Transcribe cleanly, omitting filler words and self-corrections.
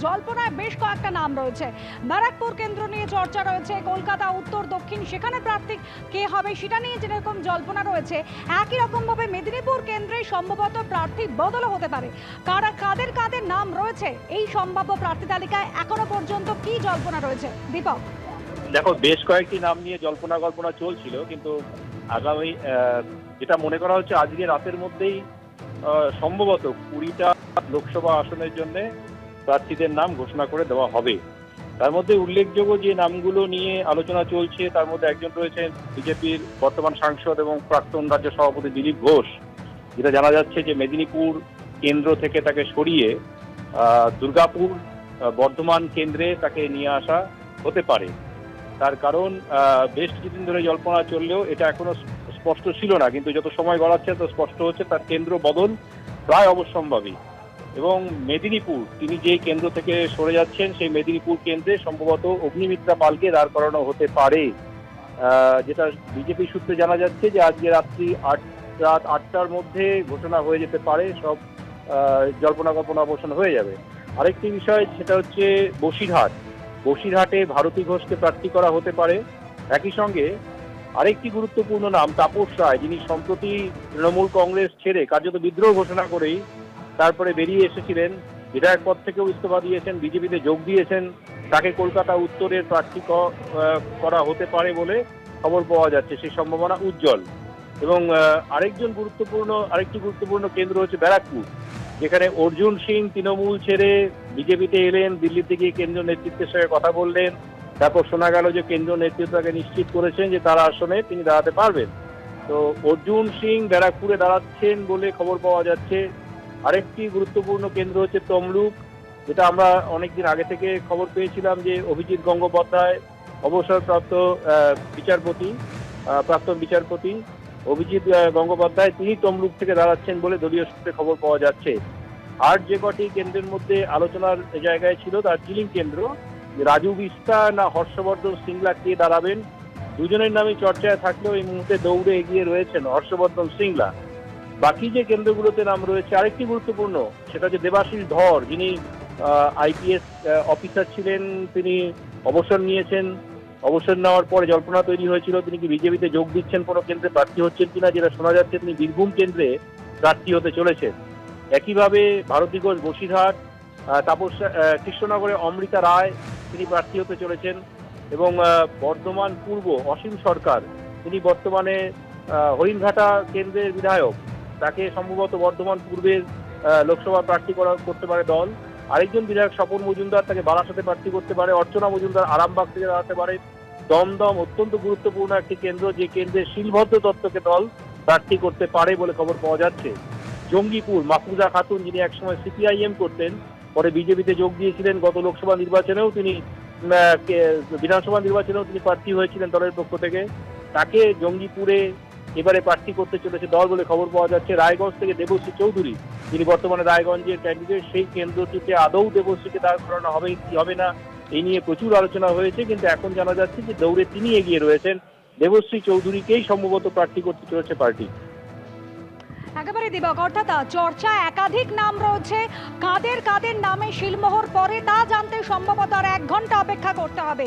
জল্পনায় বেশ কয়েকটা নাম রয়েছে। ব্যারাকপুর কেন্দ্র নিয়ে চর্চা রয়েছে, কলকাতা উত্তর দক্ষিণ সেখানে প্রার্থী কে হবে সেটা নিয়ে যেরকম জল্পনা রয়েছে, একই রকমভাবে মেদিনীপুর কেন্দ্রে সম্ভবত প্রার্থী বদলও হতে পারে। কাদের কাদের নাম রয়েছে এই সম্ভাব্য প্রার্থী তালিকায় এখনো পর্যন্ত কি জল্পনা রয়েছে দীপক? দেখো, বেশ কয়েকটি নাম নিয়ে জল্পনা কল্পনা চলছিল, কিন্তু আগামী যেটা মনে করা হচ্ছে আজকে রাতের মধ্যেই সম্ভবত 20টা লোকসভা আসনের জন্য প্রার্থীদের নাম ঘোষণা করে দেওয়া হবে। তার মধ্যে উল্লেখযোগ্য যে নামগুলো নিয়ে আলোচনা চলছে তার মধ্যে একজন রয়েছেন বিজেপির বর্তমান সাংসদ এবং প্রাক্তন রাজ্য সভাপতি দিলীপ ঘোষ। যেটা জানা যাচ্ছে যে মেদিনীপুর কেন্দ্র থেকে তাকে সরিয়ে দুর্গাপুর বর্ধমান কেন্দ্রে তাকে নিয়ে আসা হতে পারে। তার কারণ বেশ কিছুদিন ধরে জল্পনা চললেও এটা এখনো স্পষ্ট ছিল না, কিন্তু যত সময় গড়াচ্ছে তো স্পষ্ট হচ্ছে তার কেন্দ্র বদল প্রায় অবশ্যম্ভাবী। এবং মেদিনীপুর, তিনি যে কেন্দ্র থেকে সরে যাচ্ছেন সেই মেদিনীপুর কেন্দ্রে সম্ভবত অগ্নিমিত্রা পালকে দাঁড় করানো হতে পারে। যেটা বিজেপি সূত্রে জানা যাচ্ছে যে আজকে রাত 8টার মধ্যে ঘোষণা হয়ে যেতে পারে, সব জল্পনা কল্পনা অবসান হয়ে যাবে। আরেকটি বিষয় সেটা হচ্ছে বসিরহাটে ভারতী ঘোষকে প্রার্থী করা হতে পারে। একই সঙ্গে আরেকটি গুরুত্বপূর্ণ নাম তাপস রায়, যিনি সম্প্রতি তৃণমূল কংগ্রেস ছেড়ে কার্যত বিদ্রোহ ঘোষণা করেই তারপরে বেরিয়ে এসেছিলেন, বিধায়ক পদ থেকেও ইস্তফা দিয়েছেন, বিজেপিতে যোগ দিয়েছেন। তাকে কলকাতা উত্তরের প্রার্থী করা হতে পারে বলে খবর পাওয়া যাচ্ছে, সেই সম্ভাবনা উজ্জ্বল। এবং আরেকটি গুরুত্বপূর্ণ কেন্দ্র হচ্ছে ব্যারাকপুর, যেখানে অর্জুন সিং তৃণমূল ছেড়ে বিজেপিতে এলেন, দিল্লিতে গিয়ে কেন্দ্রীয় নেতৃত্বের সঙ্গে কথা বললেন। তারপর শোনা গেল যে কেন্দ্রীয় নেতৃত্ব তাকে নিশ্চিত করেছেন যে তার আসনে তিনি দাঁড়াতে পারবেন। তো অর্জুন সিং ব্যারাকপুরে দাঁড়াচ্ছেন বলে খবর পাওয়া যাচ্ছে। আরেকটি গুরুত্বপূর্ণ কেন্দ্র হচ্ছে তমলুক, যেটা আমরা অনেকদিন আগে থেকে খবর পেয়েছিলাম যে অভিজিৎ গঙ্গোপাধ্যায়, অবসরপ্রাপ্ত প্রাক্তন বিচারপতি অভিজিৎ গঙ্গোপাধ্যায়, তিনি তমলুক থেকে দাঁড়াচ্ছেন বলে দলীয় সূত্রে খবর পাওয়া যাচ্ছে। আর যে কটি কেন্দ্রের মধ্যে আলোচনার জায়গায় ছিল, দার্জিলিং কেন্দ্র, রাজু বিস্তা না হর্ষবর্ধন সিংলা কে দাঁড়াবেন, দুজনের নামই চর্চায় থাকলেও এই মুহূর্তে দৌড়ে এগিয়ে রয়েছেন হর্ষবর্ধন সিংলা। বাকি যে কেন্দ্রগুলোতে নাম রয়েছে, আরেকটি গুরুত্বপূর্ণ সেটা হচ্ছে দেবাশিস ধর, যিনি আইপিএস অফিসার ছিলেন, তিনি অবসর নিয়েছেন। অবসর নেওয়ার পরে জল্পনা তৈরি হয়েছিল তিনি কি বিজেপিতে যোগ দিচ্ছেন, কোনো কেন্দ্রে প্রার্থী হচ্ছেন কিনা, যেটা শোনা যাচ্ছে তিনি বীরভূম কেন্দ্রে প্রার্থী হতে চলেছেন। একইভাবে ভারতী ঘোষ বসিরহাট, কৃষ্ণনগরে অমৃতা রায়, তিনি প্রার্থী হতে চলেছেন। এবং বর্ধমান পূর্ব অসীম সরকার, তিনি বর্তমানে হরিণঘাটা কেন্দ্রের বিধায়ক, তাকে সম্ভবত বর্ধমান পূর্বের লোকসভা প্রার্থী করতে পারে দল। আরেকজন বিধায়ক স্বপন মজুমদার, তাকে বারাসাতে প্রার্থী করতে পারে। অর্চনা মজুমদার আরামবাগ থেকে দাঁড়াতে পারে। দমদম অত্যন্ত গুরুত্বপূর্ণ একটি কেন্দ্র, যে কেন্দ্রে শিলভদ্র দত্তকে দল প্রার্থী করতে পারে বলে খবর পাওয়া যাচ্ছে। জঙ্গিপুর, মাহফুজা খাতুন, যিনি একসময় সিপিআইএম করতেন, পরে বিজেপিতে যোগ দিয়েছিলেন, গত লোকসভা নির্বাচনেও তিনি বিধানসভা নির্বাচনেও তিনি প্রার্থী হয়েছিলেন দলের পক্ষ থেকে, তাকে জঙ্গিপুরে এবারে প্রার্থী করতে চলেছে দল বলে খবর পাওয়া যাচ্ছে। রায়গঞ্জ থেকে দেবশ্রী চৌধুরী, যিনি বর্তমানে রায়গঞ্জের ক্যান্ডিডেট, সেই কেন্দ্রটিতে আদৌ দেবশ্রীকে দাঁড় করানো হবে কি হবে না এই নিয়ে প্রচুর আলোচনা হয়েছে, কিন্তু এখন জানা যাচ্ছে যে দৌড়ে তিনি এগিয়ে রয়েছেন। দেবশ্রী চৌধুরীকেই সম্ভবত প্রার্থী করতে চলেছে পার্টি। একেবারে দিবক, অর্থাৎ চর্চা একাধিক নাম রয়েছে, কাদের কাদের নামে শিলমোহর পরে তা জানতে সম্ভবত আর 1 ঘন্টা অপেক্ষা করতে হবে।